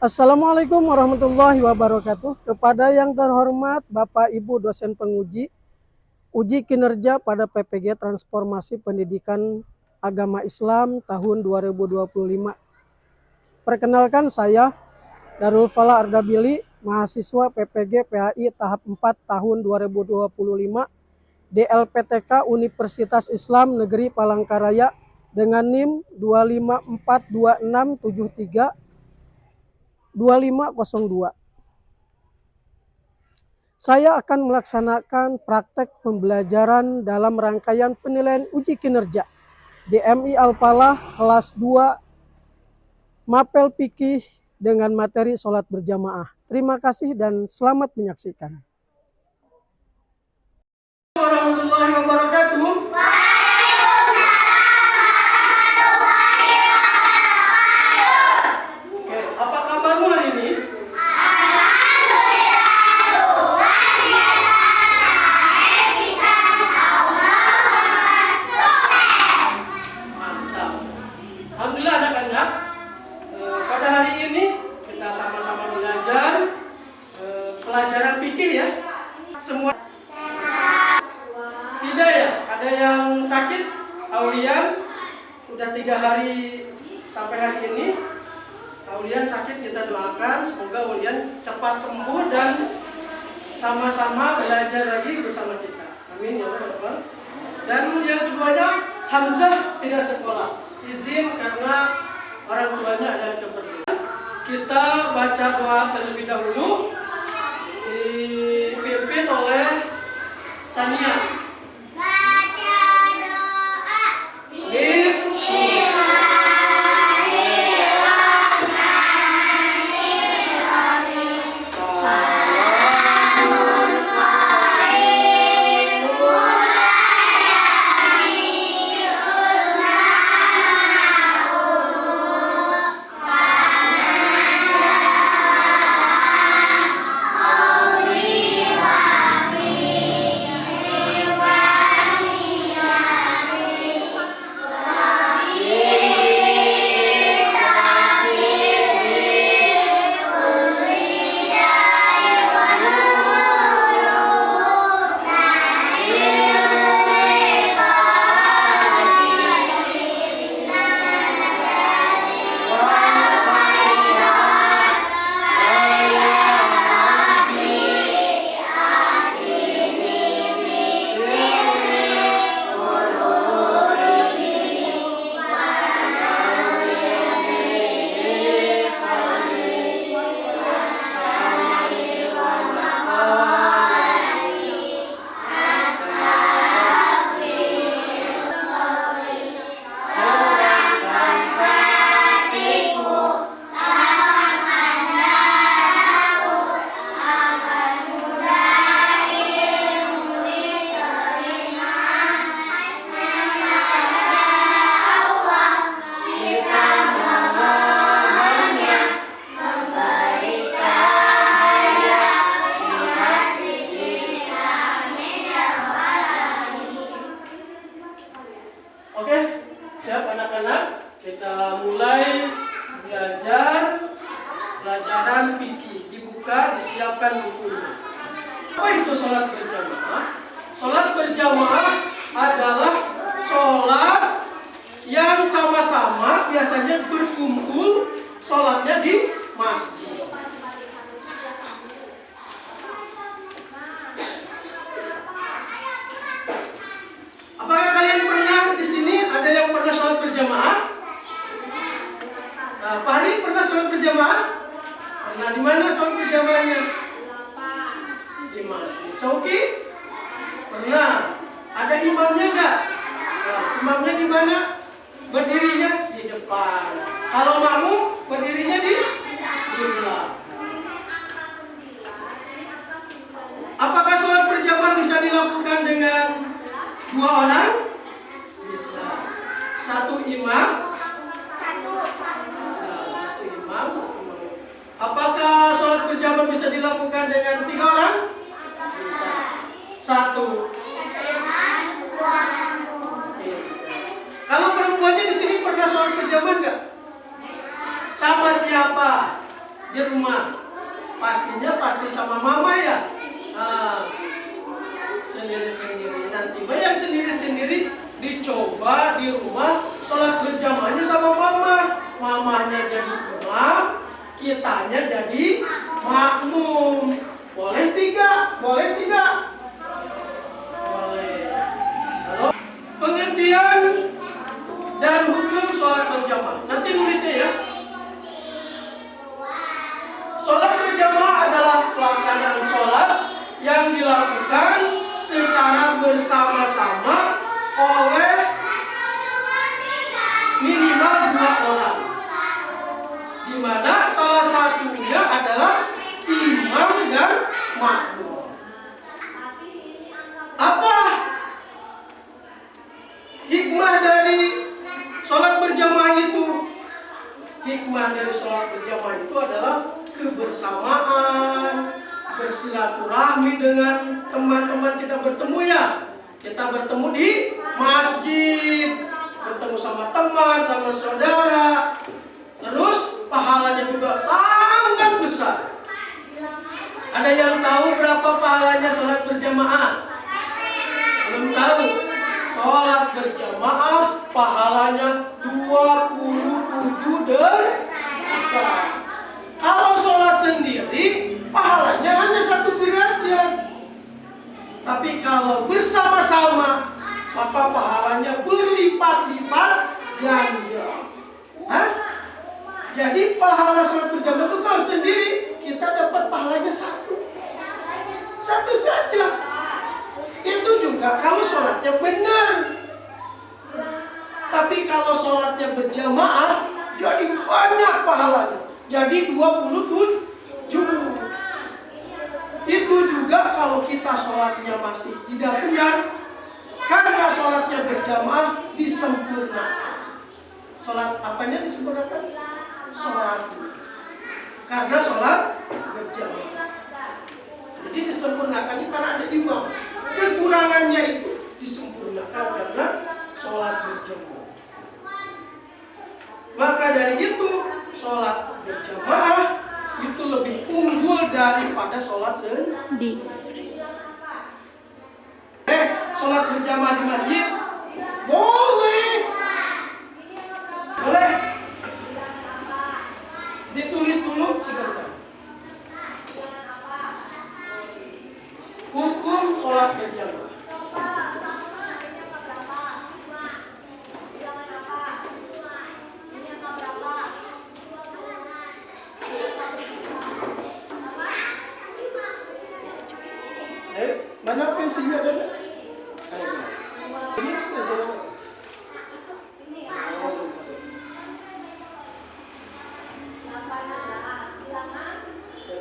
Assalamualaikum warahmatullahi wabarakatuh. Kepada yang terhormat Bapak Ibu dosen penguji, uji kinerja pada PPG Transformasi Pendidikan Agama Islam tahun 2025. Perkenalkan saya Darul Falah Ardabili, mahasiswa PPG PAI tahap 4 tahun 2025, DLPTK Universitas Islam Negeri Palangkaraya dengan NIM 2542673 2502. Saya akan melaksanakan praktek pembelajaran dalam rangkaian penilaian uji kinerja DMI Al-Falah kelas 2 Mapel Fikih dengan materi sholat berjamaah. Terima kasih dan selamat menyaksikan. Warahmatullahi wabarakatuh. Oke, apa kabarmu hari ini? Alhamdulillah anak-anak, pada hari ini kita sama-sama belajar pelajaran fikih ya. Semua tidak ya? Ada yang sakit? Aulian sudah 3 hari sampai hari ini. Aulian sakit, kita doakan semoga Aulian cepat sembuh dan sama-sama belajar lagi bersama kita. Amin ya Rabbal. Dan yang keduanya, Hamzah tidak sekolah, izin karena orang tuanya ada keperluan. Kita baca doa terlebih dahulu, dipimpin oleh Sania. Baca doa. Oke, siap anak-anak? Kita mulai belajar pelajaran fikih. Dibuka, disiapkan bukunya. Apa itu sholat berjamaah? Sholat berjamaah adalah sholat yang sama-sama biasanya berkumpul sholatnya di masjid. Apakah kalian pernah di sini ada yang pernah sholat berjamaah? Nah, Pak Hari pernah sholat berjamaah? Pernah. Di mana sholat berjamaahnya? Di masjid. Sauki? Pernah. Ada imamnya enggak? Nah, imamnya di mana? Berdirinya di depan. Kalau makmum berdirinya di belakang. Apakah sholat berjamaah bisa dilakukan dengan 2 orang? Bisa. 1 imam? Satu imam, 1 makmum. Apakah sholat berjamaah bisa dilakukan dengan 3 orang? Bisa. 1 imam, 2 makmum. Kalau perempuannya di sini pernah sholat berjamaah enggak? Sama siapa? di rumah. Pastinya pasti sama mama ya. Nah, sendiri-sendiri. Nanti yang sendiri-sendiri dicoba di rumah sholat berjamaahnya sama mama. Mamanya jadi imam, kitanya jadi makmum. Boleh tidak? Boleh tidak? Boleh. Halo? Pengertian dan hukum sholat berjamaah. Nanti nulisnya ya. Sholat berjamaah adalah pelaksanaan sholat yang dilakukan secara bersama-sama oleh minimal 2 orang, di mana salah satunya adalah imam dan makmum. Apa hikmah dari sholat berjamaah itu? Hikmah dari sholat berjamaah itu adalah kebersamaan, bersilaturahmi dengan teman-teman kita bertemu ya. Kita bertemu di masjid, bertemu sama teman, sama saudara. Terus pahalanya juga sangat besar. Ada yang tahu berapa pahalanya sholat berjamaah? Belum tahu. Sholat berjamaah pahalanya 27 derajat. Kalau sholat sendiri pahalanya hanya 1 derajat. Tapi kalau bersama-sama maka pahalanya berlipat-lipat ganda. Jadi pahala sholat berjamaah itu kalau sendiri kita dapat pahalanya 1 saja. Itu juga kalau sholatnya benar. Tapi kalau sholatnya berjamaah jadi banyak pahalanya. Jadi 27. Itu juga kalau kita sholatnya masih tidak benar, karena sholatnya berjamaah disempurnakan. Sholat apanya disempurnakan? Sholat. Karena sholat berjamaah. Jadi disempurnakan ini karena ada imam. Kekurangannya itu disempurnakan karena sholat berjamaah. Maka dari itu sholat berjamaah itu lebih unggul daripada sholat sendiri. Sholat berjamaah di masjid boleh. Boleh. Ditulis dulu sebentar. Hukum sholat berjamaah. Mana pensilnya ada? Ini pelajaran.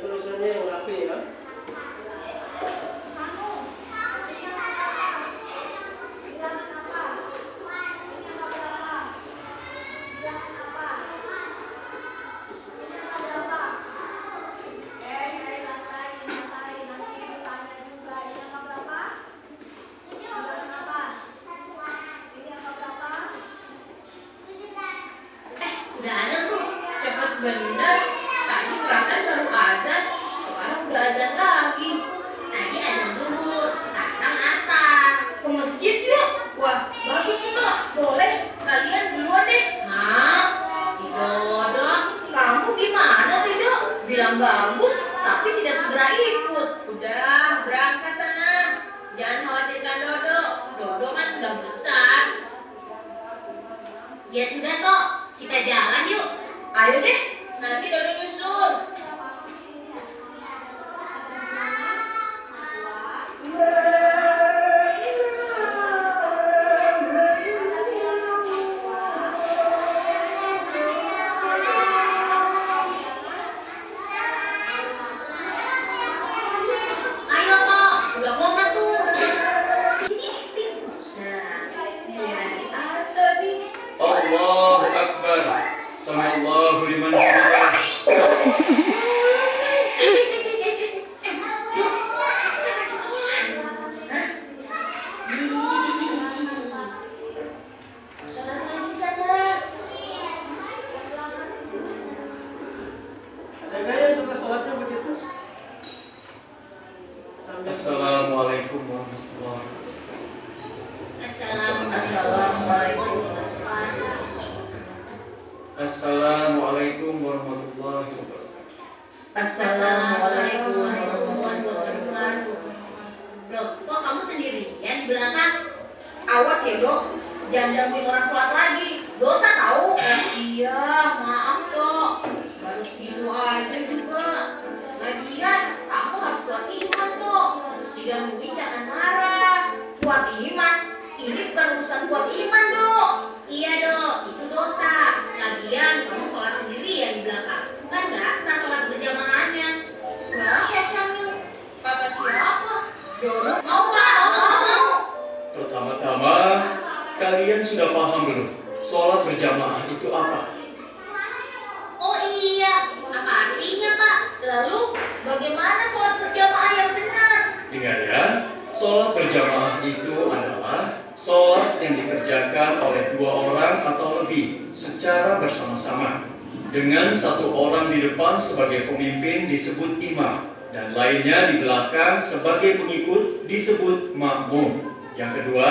Tulisannya yang rapi ya. Udah azan tuh, cepet bener. Tadi perasaan baru azan, sekarang udah azan lagi. Tadi azan zuhur, sekarang asar. Ke masjid yuk. Wah, bagus tuh. Boleh, kalian duluan deh. Hah? Si Dodo, kamu gimana sih Dok? Bilang bagus, tapi tidak segera ikut. Udah, berangkat sana. Jangan khawatirkan Dodo. Dodo kan sudah besar. Ya sudah Tok. Kita jalan yuk. Ayo deh, nanti Dodo nyusul. Ayo Tok, udah mau nggak tuh? Nah, ini nanti nih. Allahu Akbar. Sami Allahu liman Assalamualaikum warahmatullahi Assalamualaikum warahmatullahi wabarakatuh. Assalamualaikum warahmatullahi wabarakatuh. Loh, kok kamu sendirian di belakang? Awas ya, Dok. Jangan gangguin orang sholat lagi. Dosa tahu. Iya, maaf, Dok. Baru segitu aja juga. Lagian, kamu harus kuat iman, Dok. Digangguin jangan marah. Kuat iman? Ini bukan urusan kuat iman, Dok. Iya, Dok. Itu dosa. Lagian, kamu sholat sendirian di belakang. Kan nggak sah sholat berjamaahnya. Enggak, Syekh Syamil. Kata siapa? Dodo. Mau, Pak. Mau. Pertama-tama, kalian sudah paham belum? Sholat berjamaah itu apa? Oh iya, apa artinya, Pak? Lalu, bagaimana sholat berjamaah yang benar? Ingat ya, sholat berjamaah itu adalah sholat yang dikerjakan oleh 2 orang atau lebih secara bersama-sama, dengan 1 orang di depan sebagai pemimpin disebut imam, dan lainnya di belakang sebagai pengikut disebut makmum. Yang kedua,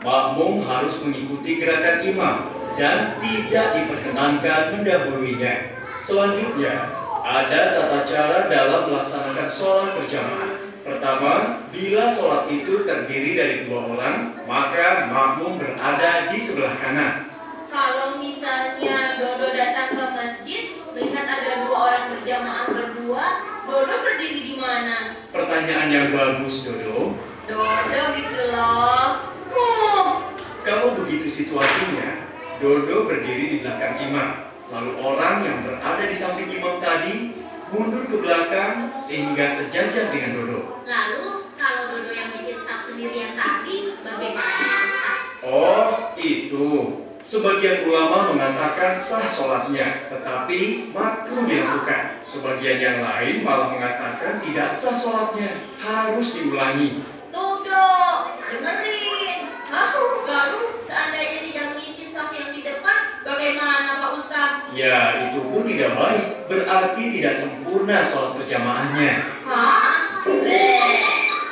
makmum harus mengikuti gerakan imam dan tidak diperkenankan mendahuluinya. Selanjutnya, ada tata cara dalam melaksanakan sholat berjamaah. Pertama, bila sholat itu terdiri dari 2 orang, maka makmum berada di sebelah kanan. Kalau misalnya Dodo datang ke masjid, melihat ada 2 orang berjamaah berdua, Dodo berdiri di mana? Pertanyaan yang bagus, Dodo. Dodo gitu loh. Kalau begitu situasinya, Dodo berdiri di belakang imam. Lalu orang yang berada di samping imam tadi mundur ke belakang sehingga sejajar dengan Dodo. Lalu kalau Dodo yang bikin saf sendirian tadi, bagaimana, Ustaz? Oh, itu. Sebagian ulama mengatakan sah sholatnya, tetapi makruh dilakukan. Sebagian yang lain malah mengatakan tidak sah sholatnya, harus diulangi. Tuh, Dok, dengerin. Lalu seandainya tidak mengisi saf yang di depan, bagaimana, Pak Ustaz? Ya, itu pun tidak baik, berarti tidak sempurna sholat berjamaahnya. Hah?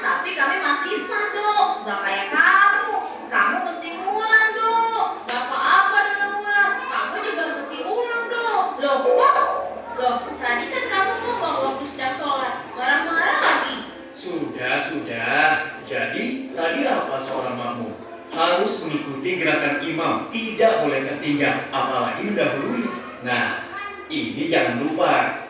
Tapi kami masih sah, Dok. Gak kayak kamu. Kamu mesti ngulang, Dok. Gak apa-apa dengan ngulang. Kamu juga mesti ulang, Dok. Loh, kok? Loh, tadi kan kamu ngomong waktu sedang sholat. Marah-marah lagi. Sudah. Jadi, tadi apa seorang makmum? Harus mengikuti gerakan imam, tidak boleh tertinggal, apalagi mendahului. Nah, ini jangan lupa.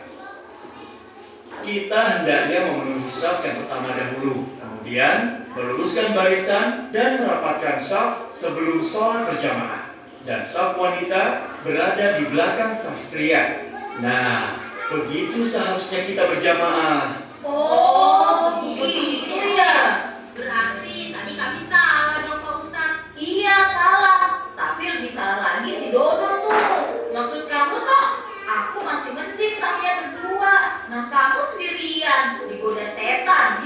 Kita hendaknya memenuhi saf yang pertama dahulu, kemudian meluruskan barisan dan merapatkan saf sebelum sholat berjamaah. Dan saf wanita berada di belakang saf pria. Nah, begitu seharusnya kita berjamaah. Oh, begitu ya. Berarti tadi kami salah dong, Pak Ustaz. Iya, salah. Tapi lebih salah lagi si Dodo tuh. Maksud kamu toh, aku masih mending saya berdua. Nah, kamu sendirian, digoda setan.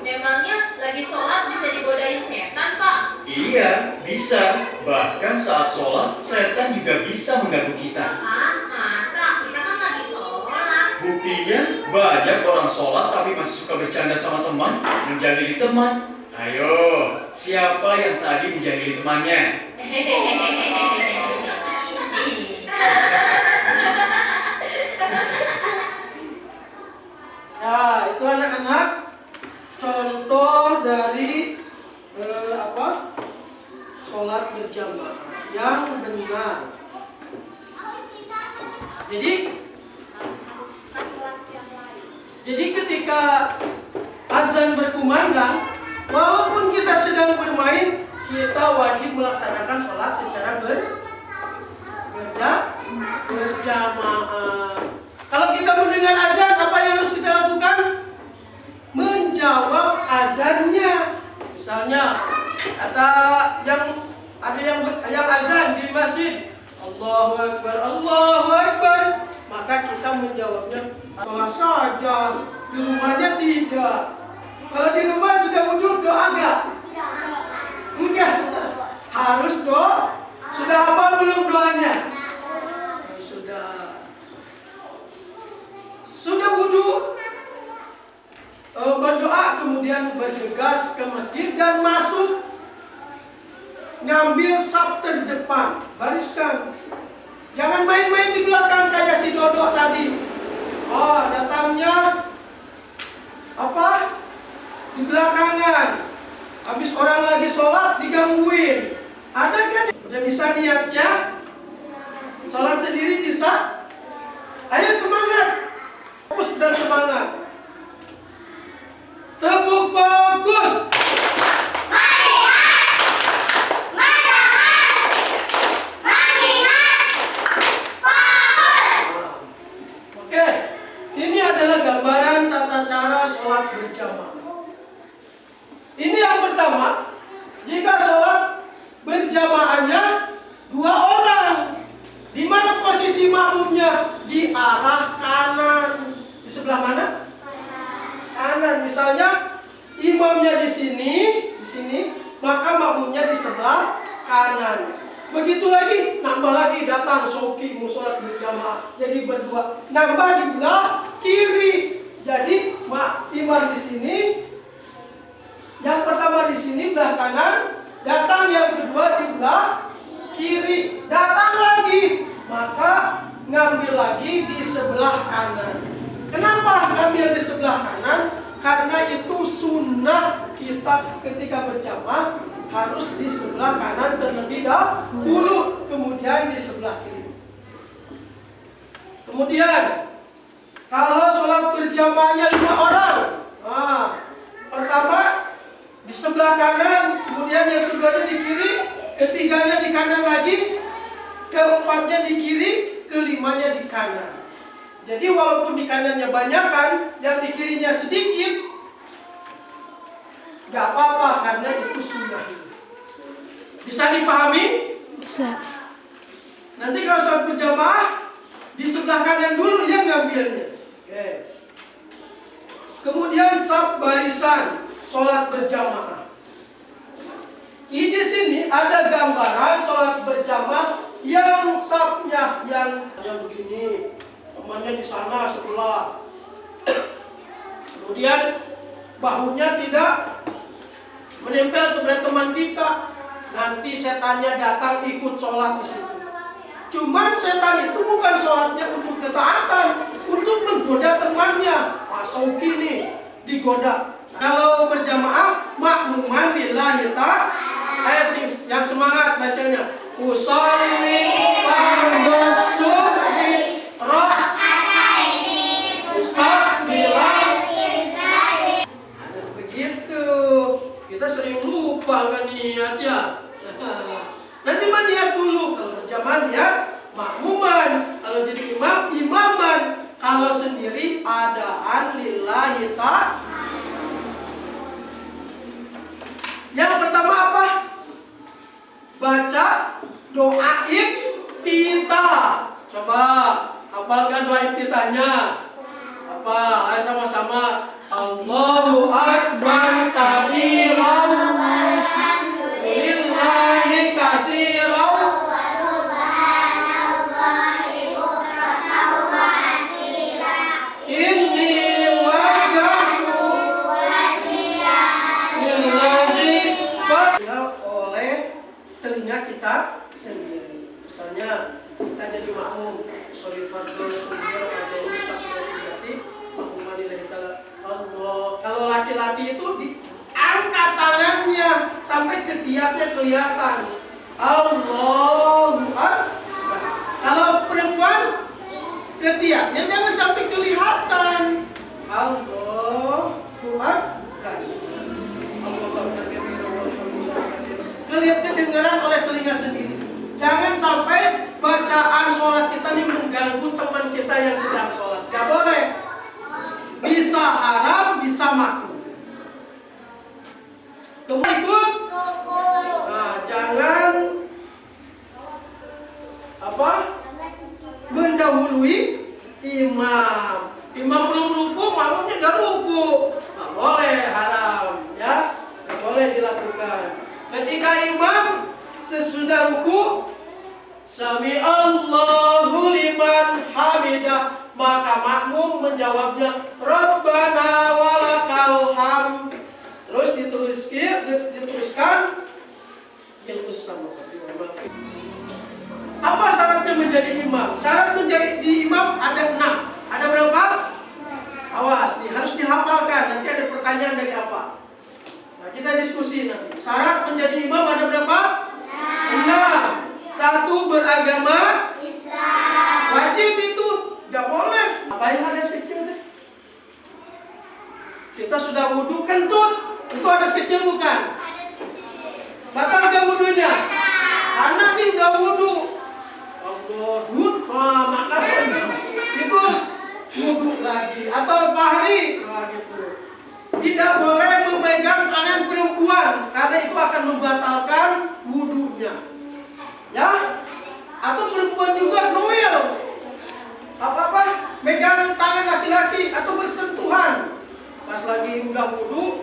Memangnya lagi sholat bisa digodain setan, Pak? Iya, bisa. Bahkan saat sholat, setan juga bisa mengganggu kita. Hah? Masa? Kita kan lagi sholat. Buktinya, banyak orang sholat tapi masih suka bercanda sama teman, menjadi teman. Ayo, siapa yang tadi menjadi temannya? Ya, itu anak-anak contoh dari sholat berjamaah yang benar. Jadi ketika azan berkumandang, walaupun kita sedang bermain, kita wajib melaksanakan sholat secara berjamaah. Kalau kita mendengar azan, apa yang harus kita lakukan? Menjawab azannya. Misalnya, kata yang azan di masjid, Allahu Akbar, Allahu Akbar. Maka kita menjawabnya apa saja. Di rumahnya tidak. Kalau di rumah sudah wudhu, doa enggak? Enggak. Harus doa. Sudah hafal belum doanya? Sudah wudhu, berdoa kemudian kemudian bergegas ke masjid dan masuk, ngambil saf terdepan, bariskan. Jangan main-main di belakang kayak si Dodo tadi. Oh, datangnya apa? Di belakangan. Habis orang lagi sholat digangguin. Ada kan? Udah bisa niatnya? Sholat sendiri bisa? Ayo semangat. Fokus dan semangat. Tepuk bagus. Oke, ini adalah gambaran tata cara sholat berjamaah. Ini yang pertama, jika sholat berjamaahnya 2 orang, di mana posisi makmumnya? Di arah kanan. Di sebelah mana? Kanan. Misalnya imamnya di sini, maka makmumnya di sebelah kanan. Begitu lagi, nambah lagi datang Soki mau sholat berjamaah, jadi berdua, nambah di belah kiri. Jadi imam di sini, yang pertama di sini belah kanan, datang yang kedua di belah kiri, datang lagi, maka ngambil lagi di sebelah kanan. Kenapa ngambil di sebelah kanan? Karena itu sunnah kita ketika berjamaah harus di sebelah kanan terlebih dahulu, kemudian di sebelah kiri. Kemudian kalau sholat berjamaahnya 5 orang, pertama di sebelah kanan, kemudian yang keduanya di kiri, ketiganya di kanan lagi, keempatnya di kiri, kelimanya di kanan. Jadi walaupun di kanannya banyak kan, yang di kirinya sedikit, gak apa-apa karena itu sunnah. Bisa dipahami? Bisa. Nanti kalau sholat berjamaah di sebelah kanan dulu yang ngambilnya. Oke. Kemudian saf barisan sholat berjamaah. Di sini ada gambaran sholat berjamaah yang safnya yang begini, temannya di sana sebelah. Kemudian bahunya tidak menempel kepada teman kita. Nanti setannya datang ikut sholat di situ. Cuman setan itu bukan sholatnya untuk ketaatan, untuk menggoda temannya. Pak Soki nih digoda. Kalau berjamaah makmuman billahi ta'ala. Yang semangat bacanya. Usolli fardhu subhi raka'ataini mustaqbilan. Ada begitu. Kita sering lupa kan niat ya. Nanti mah niat dulu. Kalau berjamaah niat makmuman. Kalau jadi imam, imaman. Kalau sendiri adaan lillahi ta'ala. Yang pertama apa? Baca doa iftitah. Coba hafalkan doa iftitahnya. Apa? Ayo sama-sama. Allahu Akbar kabiran walhamdulillahi katsiran wa subhanallahi bukratan wa asila. Inni wajhtu wajhiya lillahi oleh telinga kita sendiri. Misalnya kita jadi makmum, sholifatul sunjur atau mustaqbil makmuman lillahi ta'ala. Allah. Kalau laki-laki itu diangkat tangannya sampai ketiaknya kelihatan. Allahu Akbar. Kalau perempuan ketiaknya jangan sampai kelihatan. Allahu Akbar. Kedengaran oleh telinga sendiri. Jangan sampai bacaan sholat kita ini mengganggu teman kita yang sedang sholat. Gak boleh. Bisa haram, bisa makruh. Kemudian jangan mendahului imam. Imam belum ruku, makmumnya nggak ruku. Nggak boleh, haram, ya. Nggak boleh dilakukan. Ketika imam sesudah ruku, Sami Allahu liman hamidah, maka makmum menjawabnya Rabbana walakal hamd. yang sama. Apa syaratnya menjadi imam? Syarat menjadi imam ada 6. Ada berapa? Awas nih, harus dihafalkan. Nanti ada pertanyaan dari apa? Nah, kita diskusi nanti. Syarat menjadi imam ada berapa? 6. 1, beragama Islam. Wajib itu, nggak boleh. Apa yang hadas kecil deh? Kita sudah wudhu kentut, itu hadas kecil bukan? Batal nggak wudhunya? Anak nih udah wudhu, Allah, maka itu wudhu lagi atau pahri, gitu. Tidak boleh memegang tangan perempuan karena itu akan membatalkan wudhunya. Ya, atau perempuan juga noel apa megang tangan laki-laki atau bersentuhan pas lagi udah wudhu,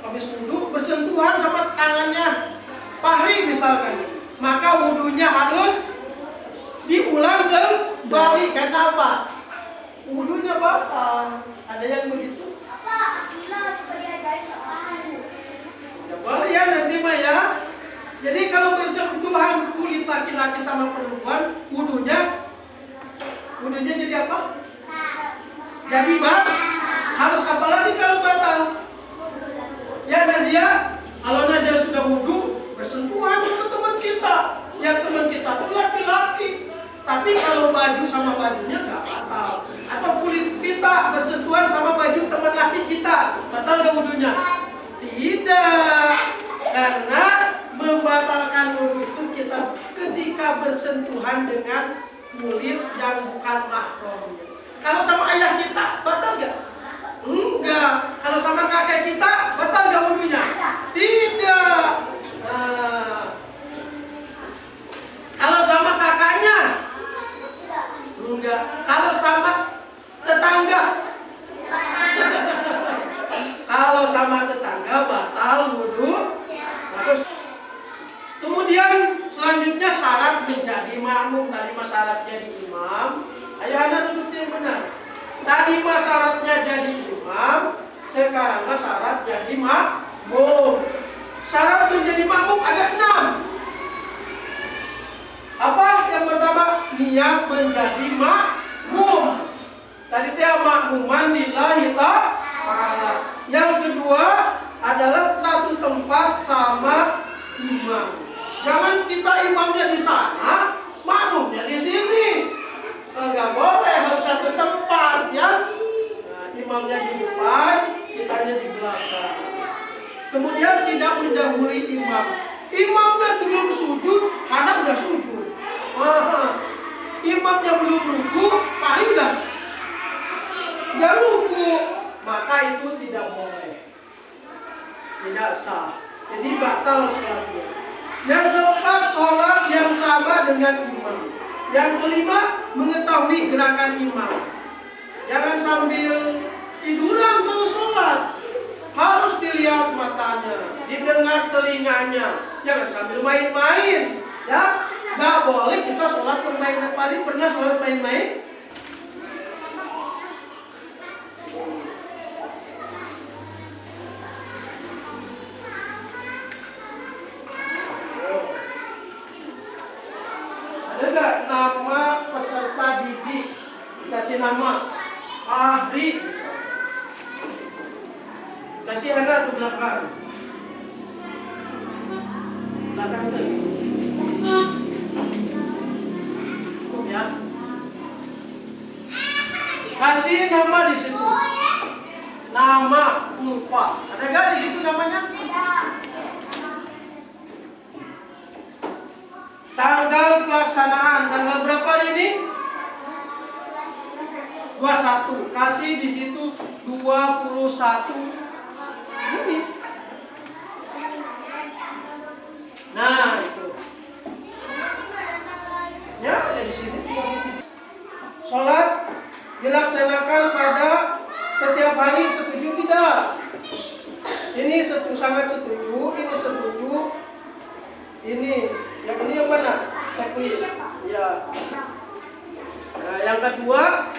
habis wudhu bersentuhan sama tangannya pahri misalkan, maka wudhunya harus diulang kembali. Kenapa? Wudhunya batal. Ada yang begitu? Ya boleh ya nanti mah ya. Jadi kalau bersentuhan kulit laki-laki sama perempuan, wudhunya jadi apa? Jadi batal. Harus apa lagi kalau batal? Ya Nazia, kalau Nazia sudah wudhu, bersentuhan dengan teman kita. Yang teman kita itu laki-laki. Tapi kalau baju sama bajunya nggak batal. Atau kulit kita bersentuhan sama baju teman laki kita, batal nggak wudhunya? Tidak. Karena membatalkan wudhu itu kita ketika bersentuhan dengan kulit yang bukan mahramnya. Kalau sama ayah kita, batal nggak? Enggak. Kalau sama kakek kita, batal nggak wudhunya? Tidak. Kalau sama kakaknya, enggak. Kalau sama tetangga, kalau sama tetangga batal wudhu. Kemudian selanjutnya syarat menjadi makmum. Tadi mah syarat jadi imam. Ayo anda duduk yang benar. Tadi mah syaratnya jadi imam. Sekarang mah syarat jadi makmum. Syarat menjadi makmum ada 6. Apa? Yang pertama, niat menjadi makmum. Tadi teh makmuman lillahi ta'ala. Yang kedua adalah satu tempat sama imam. Jangan kita imamnya di sana, makmumnya di sini. Enggak boleh, harus satu tempat ya. Nah, imamnya di depan, kitanya di belakang. Kemudian tidak mendahului imam. Imamnya belum sujud, hadap udah sujud. Imamnya belum ruku, paling nggak ruku, maka itu tidak boleh, tidak sah. Jadi batal sholatnya. Yang keempat, sholat yang sama dengan imam. Yang kelima, mengetahui gerakan imam. Jangan sambil tiduran kalau sholat. Harus dilihat matanya, didengar telinganya. Jangan sambil main-main. Ya, nggak boleh kita sholat bermain-main. Paling pernah sholat main-main? Ada nggak nama peserta didik? Kasih nama Ahri. Kasih anak ke belakang. Belakang itu. Ya. Kasih nama di situ. Nama lupa. Ada nggak di situ namanya? Tanggal pelaksanaan. Tanggal berapa ini? 21. Kasih di situ 21. Ini. Nah, itu. Ya, di sini. Sholat dilaksanakan pada setiap hari, setuju tidak? Ini sangat setuju, ini setuju. Ini, yang mana? Checklist. Ya. Nah, yang kedua,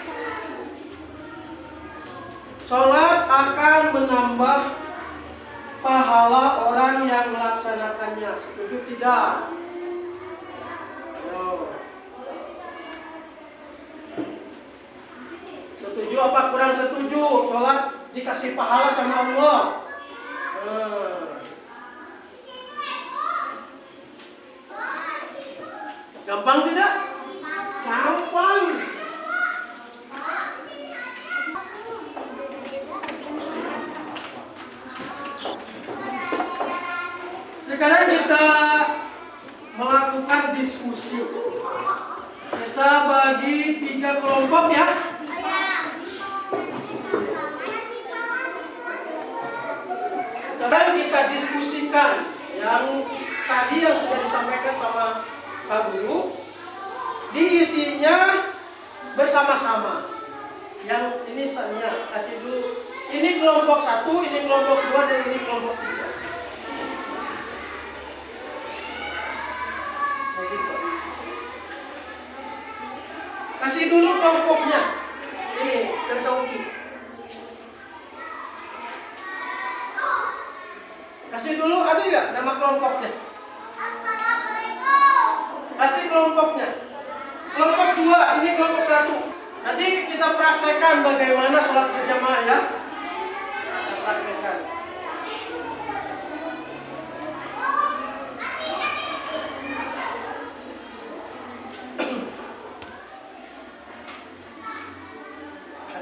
sholat akan menambah pahala orang yang melaksanakan melaksanakannya. Setuju tidak? Ayo. Setuju apa kurang setuju? Sholat dikasih pahala sama Allah. Gampang tidak? Gampang. Sekarang kita melakukan diskusi. Kita bagi 3 kelompok ya. Sekarang kita diskusikan yang tadi yang sudah disampaikan sama Pak Guru. Diisinya bersama-sama. Yang ini saya kasih dulu. Ini kelompok 1, ini kelompok 2, dan ini kelompok 3. Kasih dulu kelompoknya. Ini dan Sauki. Kasih dulu, ada nggak nama kelompoknya? Kasih kelompoknya. Kelompok 2, ini kelompok 1. Nanti kita praktekkan bagaimana sholat berjamaah ya. Kita praktekkan.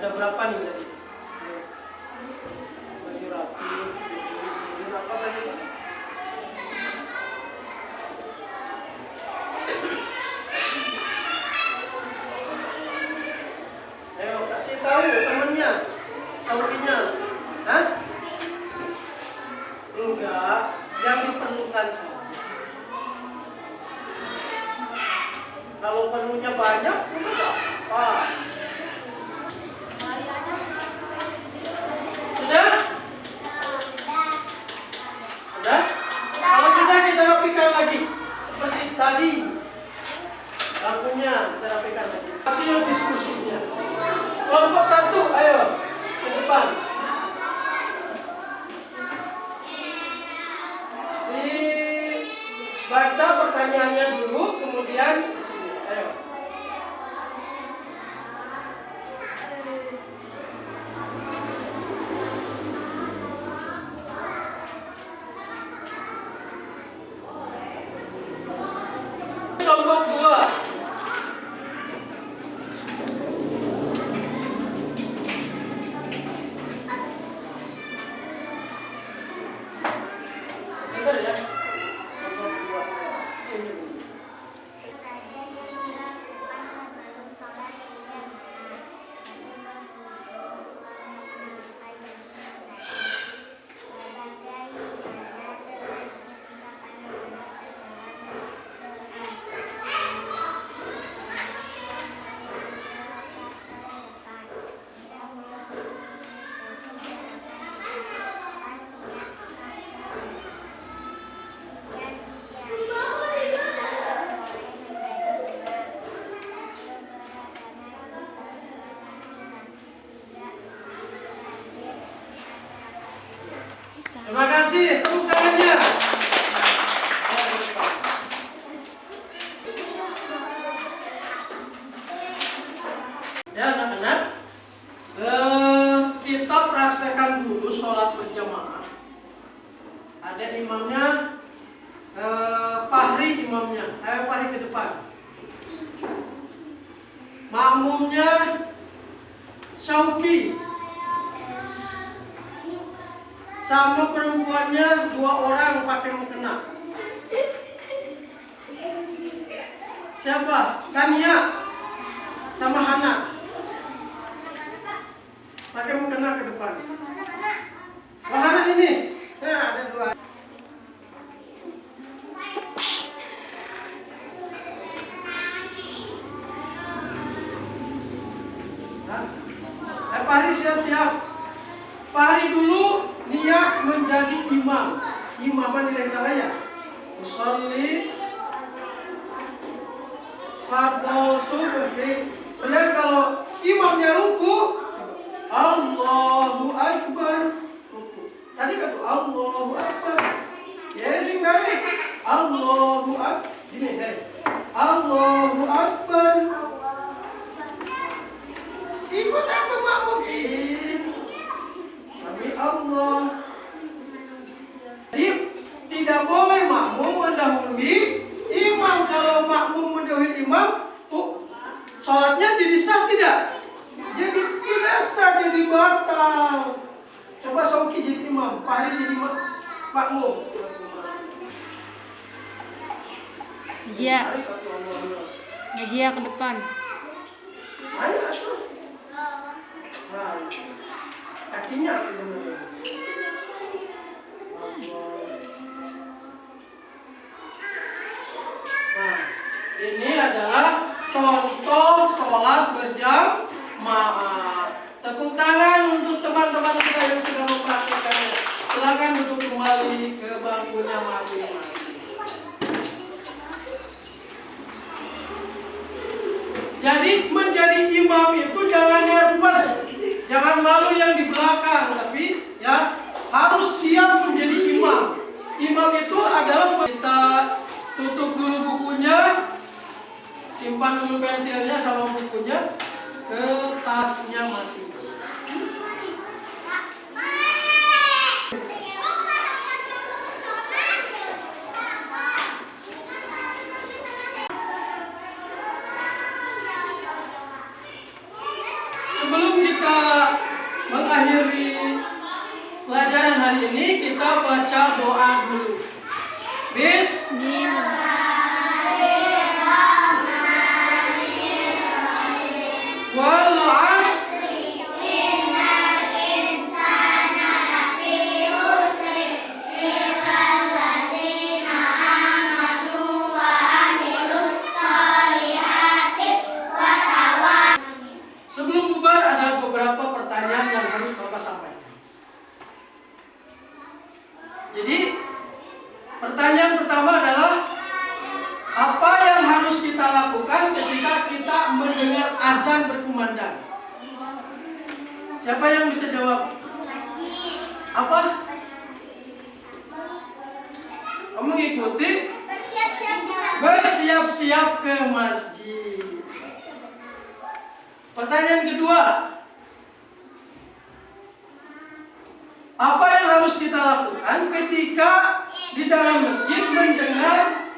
Ada berapa nih tadi? Baju rapi, baju berapa tadi? Ayo kasih tahu temennya, saukinya. Hah? Enggak, yang diperlukan saja. Kalau perlunya banyak, enggak apa. Sudah? Sudah? Kalau sudah kita rapikan lagi seperti tadi. Lampunya kita rapikan lagi. Hasil diskusinya. Kelompok 1, ayo ke depan. Dibaca pertanyaannya dulu, kemudian di sini. Ayo. Kelompok 2. Benar ya? Kelompok 2. Ini. Terima kasih, tepuk tangannya. Ya anak-anak, kita praktekkan dulu sholat berjamaah. Ada imamnya, Fahri imamnya. Ayo Fahri ke depan. Makmumnya Syauki. Sama perempuannya 2 orang pakai mukena. Siapa? Sania sama Hana. Pakai mukena ke depan. Oh Hana ini. Nah, ada 2. Fahri siap-siap. Fahri dulu niat menjadi imam. Imaman di antara ya. Usolli fardhu subhi. Kemudian kalau imamnya ruku, Allahu Akbar. Ruku. Tadi kata Allahu Akbar. Yes, dari Allahu Akbar. Gini deh. Allahu Akbar. Ikut apa makmum ini? Sami Allah. Jadi tidak boleh makmum mendahului imam. Kalau makmum mendahului imam, sholatnya jadi sah tidak? Jadi tidak sah, jadi batal. Coba Sauki jadi imam, Fahri jadi makmum. Iya. Najia ke depan. Ayo atuh. Nah, kakinya benar. Nah, ini adalah contoh sholat berjamaah. Tepuk tangan untuk teman-teman kita yang sudah mempraktikkannya. Silakan duduk kembali ke bangkunya masing-masing. Jadi menjadi imam itu jangan nervous, jangan malu yang di belakang, tapi ya harus siap menjadi imam. Imam itu adalah kita tutup dulu bukunya, simpan dulu pensilnya sama bukunya ke tasnya masing-masing. Sebelum kita mengakhiri pelajaran hari ini, kita baca doa dulu. Bismillahirrahmanirrahim. Wal 'ashr innal insana lafi khusr illal ladzina amanu wa 'amilus shalihati wa tawassaw. Sebelum bubar ada beberapa pertanyaan yang harus Bapak sampaikan. Jadi pertanyaan pertama adalah apa yang harus kita lakukan ketika kita mendengar azan berkumandang? Siapa yang bisa jawab? Apa? Kamu mengikuti? Bersiap-siap ke masjid. Pertanyaan kedua, apa yang harus kita lakukan ketika di dalam masjid mendengar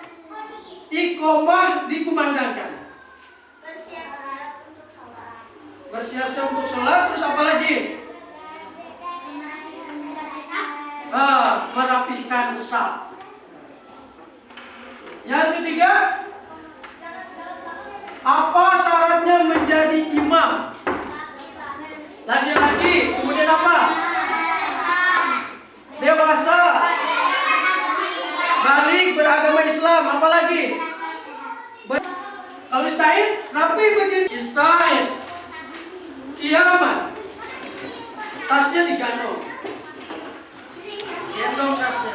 iqomah dikumandangkan? Bersiap-siap untuk sholat. Terus apa lagi? Merapikan saf. Yang ketiga, apa syaratnya menjadi imam? Lagi-lagi, kemudian apa? Dewasa, balik, beragama Islam. Apa lagi? Kalau istain, rapi begini. Istain, kiamat. Tasnya digantung. Gendong tasnya.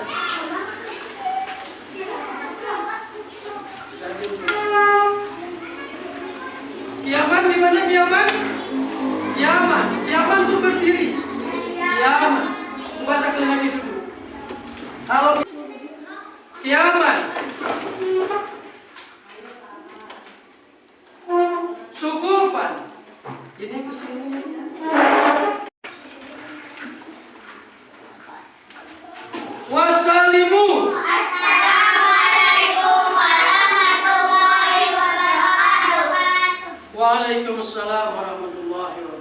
Kiamat gimana kiamat? Kiamat itu berdiri. Kiamat. Coba sekali lagi duduk. Kalau kiamat, sukufan. Ini kesini. Wassalimu. Assalamualaikum warahmatullahi wabarakatuh. Waalaikumsalam warahmatullahi wabarakatuh.